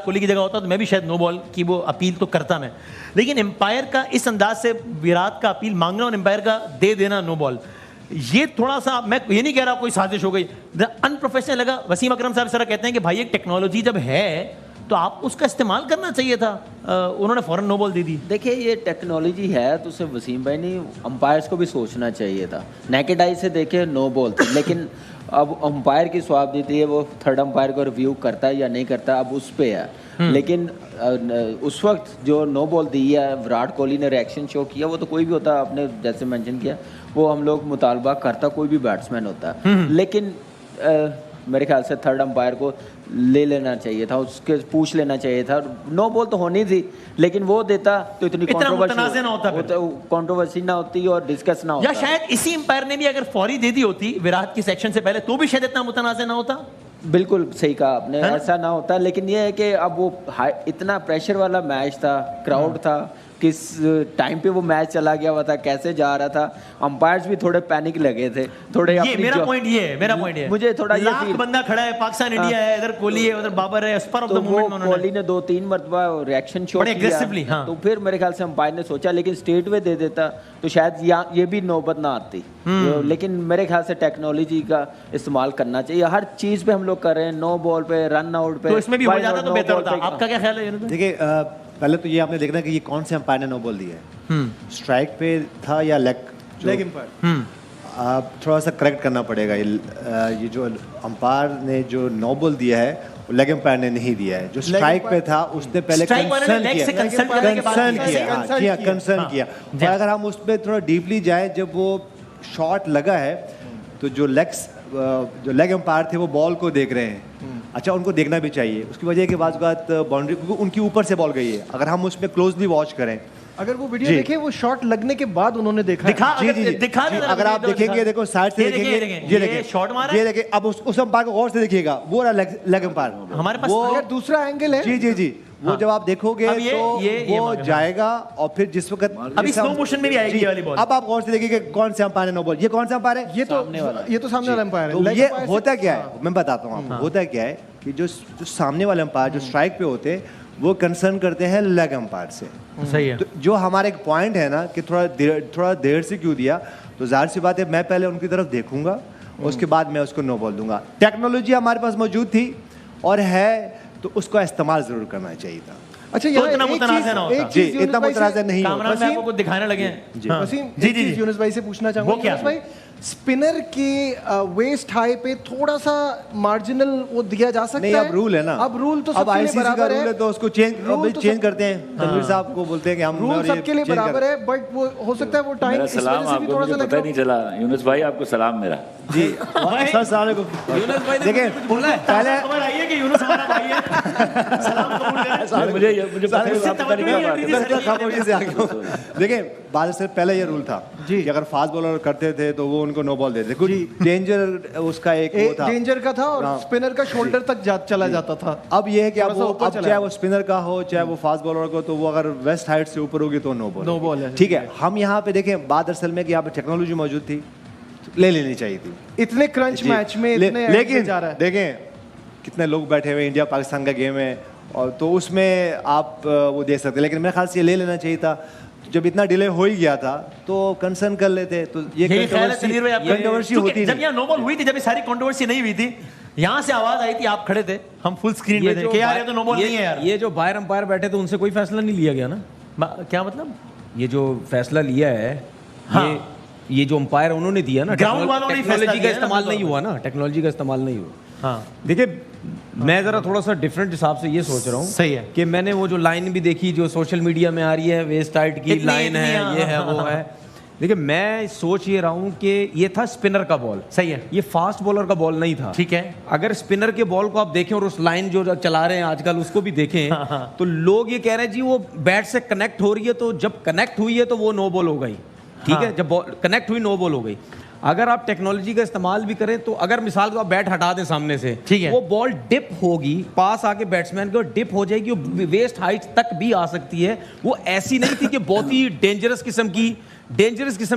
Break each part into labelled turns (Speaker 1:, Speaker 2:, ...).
Speaker 1: कोहली की जगह होता तो मैं भी शायद नो बॉल की वो अपील तो करता मैं, लेकिन एम्पायर का इस अंदाज से विराट का अपील मांगना और एम्पायर का दे देना नो बॉल, ये थोड़ा सा, मैं ये नहीं कह रहा कोई साजिश हो गई, अनप्रोफेशनल लगा। वसीम अकरम साहब सर कहते हैं कि भाई एक टेक्नोलॉजी जब है तो आप उसका इस्तेमाल करना चाहिए था, उन्होंने फौरन नो बॉल दे दी।
Speaker 2: देखिए ये टेक्नोलॉजी है तो सिर्फ वसीम भाई नहीं, अंपायर्स को भी सोचना चाहिए था। नेकेड आई से देखे नो बॉल थी, लेकिन अब अंपायर की स्वाब देती है, वो थर्ड अंपायर को रिव्यू करता है या नहीं करता, अब उस पे है। लेकिन उस वक्त जो नो बॉल दी है, विराट कोहली ने रिएक्शन शो किया, वो तो कोई भी होता, आपने जैसे मेंशन किया, वो हम लोग मुतालबा करता, कोई भी बैट्समैन होता। लेकिन मेरे ख्याल से थर्ड अंपायर को ले लेना चाहिए था, उसके पूछ लेना चाहिए था। नो बॉल तो होनी थी, लेकिन वो देता तो इतनी कंट्रोवर्सी ना होती और डिस्कस ना होता।
Speaker 1: या शायद इसी अंपायर ने भी अगर फौरी दे दी होती विराट की सेक्शन से पहले तो भी शायद इतना मुतनाज़ ना होता।
Speaker 2: बिल्कुल सही कहा आपने, ऐसा ना होता। लेकिन ये है कि अब वो इतना प्रेशर वाला मैच था, क्राउड था, किस टाइम पे वो मैच चला गया हुआ था, कैसे जा रहा था, अंपायर्स भी थोड़े पैनिक लगे थे थोड़े।
Speaker 1: ये मेरा पॉइंट ये है,
Speaker 2: मुझे थोड़ा ये
Speaker 1: फील, बंदा खड़ा है, पाकिस्तान इंडिया है, इधर कोहली है, उधर बाबर है, स्पर ऑफ द मोमेंट में
Speaker 2: कोहली ने 2-3 मरतबा रिएक्शन शो किया,
Speaker 1: हाँ।
Speaker 2: तो फिर मेरे ख्याल से अंपायर ने सोचा, लेकिन स्ट्रेट वे दे देता तो शायद ये भी नौबत ना आती। लेकिन मेरे ख्याल से टेक्नोलॉजी का इस्तेमाल करना चाहिए, हर चीज पे हम लोग कर रहे हैं, नो बॉल पे, रन आउट पे,
Speaker 1: तो इसमें भी हो जाता तो बेहतर होता। आपका क्या ख्याल है?
Speaker 3: देखिए पहले तो ये आपने देखना कि ये कौन से अंपायर ने नो बॉल दिया है, स्ट्राइक पे था या लेग अंपायर, आप थोड़ा सा करेक्ट करना पड़ेगा। ये जो अंपायर ने जो नो बॉल दिया है वो लेग अंपायर ने नहीं दिया है, जो स्ट्राइक पे था उसने पहले कंसर्न किया। और अगर हम उस पर थोड़ा डीपली जाए, जब वो शॉट लगा है तो जो लेग अंपायर थे वो बॉल को देख रहे हैं, अच्छा उनको देखना भी चाहिए, उसकी वजह के बाद बाउंड्री उनकी ऊपर से बॉल गई है। अगर हम उसमें क्लोजली वॉच करें, अगर वो वीडियो देखें, वो शॉट लगने के बाद उन्होंने देखा दिखा अगर आप देखेंगे, देखो साइड से देखेंगे, ये देखिए शॉट मारा, ये देखिए। अब उस अंपायर को गौर से देखिएगा, वो रहा लेग अंपायर, हमारे पास वो दूसरा एंगल है। जी वो जब आप देखोगे तो वो जाएगा, और फिर जिस वक्त
Speaker 1: अभी स्लो मोशन में भी आएगी ये वाली बॉल।
Speaker 3: अब आप गौर से देखिए कौन से अंपायर ने नो बॉल, ये कौन सा अंपायर है, ये तो सामने वाला अंपायर है। ये होता क्या है, मैं बताता हूँ आपको, होता क्या है कि जो सामने वाले अंपायर जो स्ट्राइक पे होते हैं वो कंसर्न करते हैं लेग अंपायर से।
Speaker 1: सही है।
Speaker 3: तो जो हमारा एक पॉइंट है ना कि थोड़ा देर से क्यों दिया, तो जाहिर सी बात है मैं पहले उनकी तरफ देखूंगा, उसके बाद मैं उसको नो बॉल दूंगा। टेक्नोलॉजी हमारे पास मौजूद थी और है, तो उसका इस्तेमाल जरूर करना चाहिए था।
Speaker 1: अच्छा, तो इतना मुतनाज़ ना होता
Speaker 3: जी, इतना मुतनाज़ नहीं होता।
Speaker 1: कैमरा में आपको कुछ दिखाने लगे हैं।
Speaker 4: वसीम, जी यूनुस भाई से पूछना चाहूंगा, यूनुस भाई स्पिनर के वेस्ट हाई पे थोड़ा सा मार्जिनल वो दिया जा सकता है?
Speaker 3: नहीं, अब रूल है ना,
Speaker 4: अब रूल तो सबके लिए बराबर है,
Speaker 3: तो उसको चेंज करते हैं। तनवीर साहब को बोलते हैं कि हम
Speaker 4: रूल सबके लिए बराबर है, बट वो हो सकता है वो टाइम इस वजह से भी थोड़ा सा
Speaker 5: पता नहीं चला। यूनुस भाई आपको सलाम मेरा।
Speaker 3: जी अस्सलाम वालेकुम।
Speaker 1: यूनुस भाई ने
Speaker 3: देखिए
Speaker 1: बोला है
Speaker 3: पहले
Speaker 1: खबर आई है कि यूनुस हमारा भाई है, सलाम कबूल करें।
Speaker 5: मुझे पता
Speaker 3: नहीं। देखिए बाद से पहले ये रूल था कि अगर फास्ट बॉलर करते थे तो वो उनको नो बॉल देते, कुछ डेंजर उसका एक वो था,
Speaker 4: डेंजर का था, और स्पिनर का शोल्डर तक चला जाता था।
Speaker 3: अब ये है कि अब चाहे वो स्पिनर का हो चाहे वो फास्ट बॉलर को, तो वो अगर वेस्ट हाइट से ऊपर होगी तो नो बॉल है। ठीक है, हम यहाँ पे देखें बात असल में कि यहाँ पे टेक्नोलॉजी मौजूद थी, ले लेनी चाहिए थी
Speaker 4: इतने क्रंच मैच में,
Speaker 3: लेकिन देखें कितने लोग बैठे हुए, इंडिया पाकिस्तान का गेम है, और तो उसमें आप वो दे सकते, लेकिन मेरे ख्याल से ले लेना चाहिए था। जब इतना डिले हो ही गया था तो कंसर्न कर लेते, तो ये कंट्रोवर्सी होती।
Speaker 1: जब यहाँ नो बॉल हुई थी, जब ये सारी कंट्रोवर्सी नहीं हुई थी, यहाँ से आवाज आई थी, आप खड़े थे, हम फुल स्क्रीन पे थे कि यार ये तो नो बॉल नहीं है यार।
Speaker 6: ये जो बाहर अंपायर बैठे थे उनसे कोई फैसला नहीं लिया गया ना?
Speaker 1: क्या मतलब?
Speaker 6: ये जो फैसला लिया है, ये जो अंपायर उन्होंने दिया ना,
Speaker 1: ग्राउंड वालों ने
Speaker 6: टेक्नोलॉजी का इस्तेमाल नहीं हुआ ना, टेक्नोलॉजी का इस्तेमाल नहीं हुआ। हाँ देखिए, मैं जरा थोड़ा सा डिफरेंट हिसाब से ये सोच रहा हूँ।
Speaker 1: सही है
Speaker 6: कि मैंने वो जो लाइन भी देखी जो सोशल मीडिया में आ रही है, वेस्ट हाइट की लाइन है, ये है वो है। देखिए मैं सोच ये रहा हूँ कि ये था स्पिनर का बॉल,
Speaker 1: सही है,
Speaker 6: ये फास्ट बॉलर का बॉल नहीं था।
Speaker 1: ठीक है,
Speaker 6: अगर स्पिनर के बॉल को आप देखें और उस लाइन जो चला रहे हैं आजकल उसको भी देखें, तो लोग ये कह रहे हैं जी वो बैट से कनेक्ट हो रही है, तो जब कनेक्ट हुई है तो वो नो बॉल हो गई। ठीक है, जब कनेक्ट हुई नो बॉल हो गई। अगर आप टेक्नोलॉजी का इस्तेमाल भी करें तो अगर मिसाल को आप बैट हटा दें सामने से, ठीक है, वो बॉल डिप होगी, पास आके बैट्समैन को डिप हो जाएगी, वो वेस्ट हाइट तक भी आ सकती है। वो ऐसी नहीं थी कि बहुत ही डेंजरस किस्म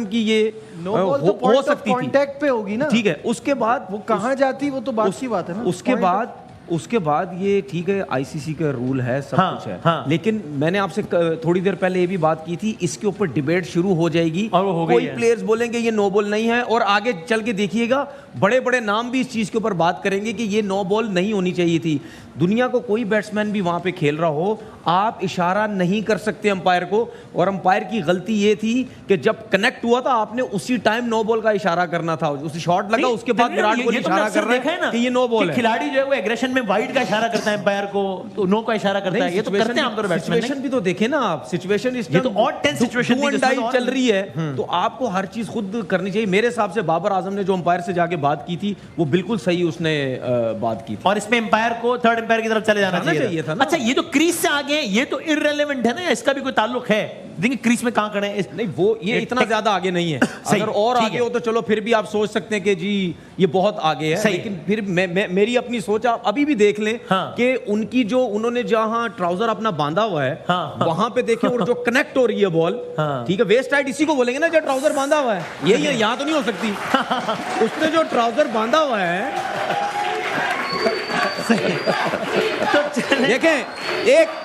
Speaker 6: की ये हो सकती थी,
Speaker 4: कांटेक्ट पे होगी ना।
Speaker 6: ठीक है, उसके बाद
Speaker 4: वो कहाँ जाती वो तो बात की बात है ना।
Speaker 6: उसके बाद उसके बाद ये ठीक है, आईसीसी का रूल है, सब
Speaker 1: हाँ,
Speaker 6: कुछ है,
Speaker 1: हाँ।
Speaker 6: लेकिन मैंने आपसे थोड़ी देर पहले ये भी बात की थी, इसके ऊपर डिबेट शुरू हो जाएगी
Speaker 1: और वो हो गई
Speaker 6: कोई
Speaker 1: है।
Speaker 6: प्लेयर्स बोलेंगे ये नो बॉल नहीं है, और आगे चल के देखिएगा बड़े बड़े नाम भी इस चीज के ऊपर बात करेंगे कि ये नो बॉल नहीं होनी चाहिए थी। दुनिया को कोई बैट्समैन भी वहां पे खेल रहा हो, आप इशारा नहीं कर सकते अंपायर को, और अंपायर की गलती ये थी कि जब कनेक्ट हुआ था आपने उसी टाइम नो बॉल का इशारा करना था, उस शॉट लगा
Speaker 1: नहीं,
Speaker 6: उसके बाद
Speaker 1: तन्वीर,
Speaker 6: विराट
Speaker 1: ये
Speaker 6: कोहली
Speaker 1: तो
Speaker 6: इशारा
Speaker 1: अक्सर
Speaker 6: कर रहा
Speaker 1: देखा
Speaker 6: है
Speaker 1: ना
Speaker 6: कि ये नो बॉल
Speaker 1: कि
Speaker 6: है।
Speaker 1: खिलाड़ी जो है वो एग्रेशन में वाइड का इशारा करता है अंपायर को, तो नो का इशारा करता है, ये तो करते हैं आमतौर पर बैट्समैन।
Speaker 6: सिचुएशन भी तो देखे ना आप, सिचुएशन इस
Speaker 1: ये तो odd tense situation थी, जिसमें तो और-
Speaker 6: चल रही है, तो आपको हर चीज खुद करनी चाहिए। मेरे हिसाब से बाबर आजम ने जो अंपायर से जाके बात की थी वो बिल्कुल सही उसने बात की थी।
Speaker 1: और इसमें एम्पायर को थर्ड एम्पायर की तरफ चले जाना
Speaker 6: जाना चाहिए था ना।
Speaker 1: अच्छा, ये तो क्रीज से आगे हैं, ये तो इररिलेवेंट है ना, इसका भी कोई ताल्लुक है? देखिए क्रीज में कहां खड़े हैं
Speaker 6: नहीं, वो ये इतना ज्यादा आगे नहीं है।
Speaker 1: सही,
Speaker 6: अगर और
Speaker 1: ठीक
Speaker 6: आगे
Speaker 1: है।
Speaker 6: हो तो चलो फिर भी आप सोच सकते हैं कि जी ये बहुत आगे है,
Speaker 1: सही।
Speaker 6: लेकिन फिर मेरी अपनी सोच आप अभी भी देख लें
Speaker 1: हाँ।
Speaker 6: कि उनकी जो उन्होंने जहां ट्राउजर अपना बांधा हुआ है,
Speaker 1: हाँ, हाँ।
Speaker 6: वहां पे देखें, और जो कनेक्ट हो रही है बॉल,
Speaker 1: हाँ।
Speaker 6: ठीक है, वेस्ट साइड इसी को बोलेंगे ना जो ट्राउजर बांधा हुआ है, यही है, यहाँ तो नहीं हो सकती। उसने जो ट्राउजर बांधा हुआ है,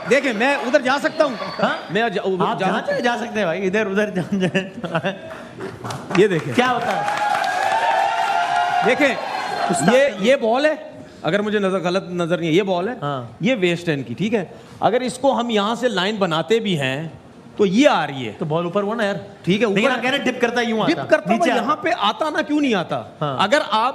Speaker 6: देखें मैं उधर जा सकता हूँ, मैं
Speaker 1: आप जहां चाहे जा सकते हैं भाई, इधर उधर जहां जाए।
Speaker 6: ये देखें
Speaker 1: क्या होता है?
Speaker 6: देखें, ये बॉल है, अगर मुझे गलत नजर नहीं है, ये बॉल है,
Speaker 1: हाँ।
Speaker 6: ये वेस्ट है इनकी, ठीक है। अगर इसको हम यहां से लाइन बनाते भी हैं तो ये आ रही है,
Speaker 1: तो बॉल ऊपर हुआ ना यार,
Speaker 6: ठीक है,
Speaker 1: लेकिन
Speaker 6: ऊपर
Speaker 1: आप कह रहे हैं डिप करता है, यूं आता,
Speaker 6: डिप करता हुआ
Speaker 1: नीचे
Speaker 6: यहाँ पे आता ना, क्यों नहीं आता?
Speaker 1: हाँ।
Speaker 6: अगर आप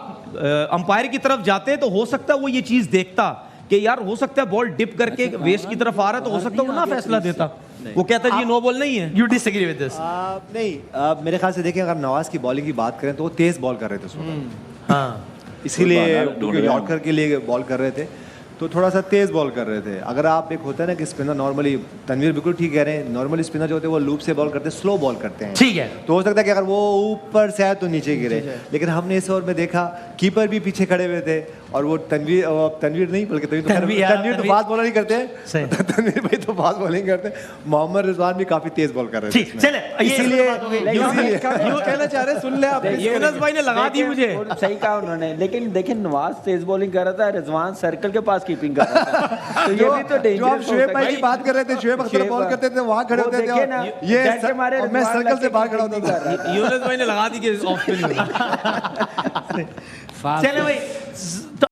Speaker 6: अंपायर की तरफ जाते तो हो सकता है वो ये चीज देखता कि यार हो सकता है बॉल डिप करके वेस्ट की तरफ आ रहा है, तो हो सकता है वो ना फैसला देता, वो कहता है ये नो बॉल नहीं है।
Speaker 1: You disagree with this?
Speaker 3: नहीं, मेरे ख्याल से देखें, अगर नवाज की बॉलिंग की बात करें तो वो तेज बॉल कर रहे थे उस वक्त,
Speaker 1: हाँ,
Speaker 3: इसीलिए
Speaker 5: ढूंढ
Speaker 3: क्योंकि
Speaker 5: रहे हैं।
Speaker 3: यॉर्कर के लिए बॉल कर रहे थे, तो थोड़ा सा तेज बॉल कर रहे थे। अगर आप, एक होता है ना कि स्पिनर नॉर्मली, तनवीर बिल्कुल ठीक कह रहे हैं, नॉर्मली स्पिनर जो होते हैं वो लूप से बॉल करते हैं, स्लो बॉल करते हैं,
Speaker 1: ठीक है।
Speaker 3: तो हो सकता है कि अगर वो ऊपर से आए तो नीचे गिरे, लेकिन हमने इस ओवर में देखा कीपर भी पीछे खड़े हुए थे, और वो तनवीर नहीं, बल्कि तनवीर तो फास्ट बॉलर ही करते
Speaker 1: सही।
Speaker 3: हैं, तनवीर भाई तो फास्ट बॉलिंग करते हैं, मोहम्मद रिजवान भी काफी तेज बॉल कर रहे थे
Speaker 1: ठीक,
Speaker 3: इसमें।
Speaker 1: चले, ये
Speaker 3: इसीलिए
Speaker 1: बात हो गई।
Speaker 4: कहना चाह रहे, सुन ले आप।
Speaker 6: यूनुस भाई ने लगा दी मुझे।
Speaker 2: सही कहा उन्होंने, लेकिन देखिए नवाज तेज बॉलिंग कर रहा था, रिजवान सर्कल के पास कीपिंग कर रहा था, तो ये भी तो
Speaker 3: जो आप
Speaker 2: डेंजरस
Speaker 3: शुएब भाई की बात कर रहे थे, शुएब अख्तर बॉल करते थे, वहां खड़े होते थे,
Speaker 2: देखिए ना,
Speaker 3: और ये
Speaker 2: डर के मारे
Speaker 3: और मैं
Speaker 2: रिजवान
Speaker 3: सर्कल से
Speaker 2: लग
Speaker 3: बाहर
Speaker 2: के
Speaker 3: खड़ा होता
Speaker 2: कीपिंग
Speaker 3: था।
Speaker 2: कर रहा था।
Speaker 6: यूनुस भाई ने लगा दी कि ऑफ स्पिन
Speaker 1: चले भाई,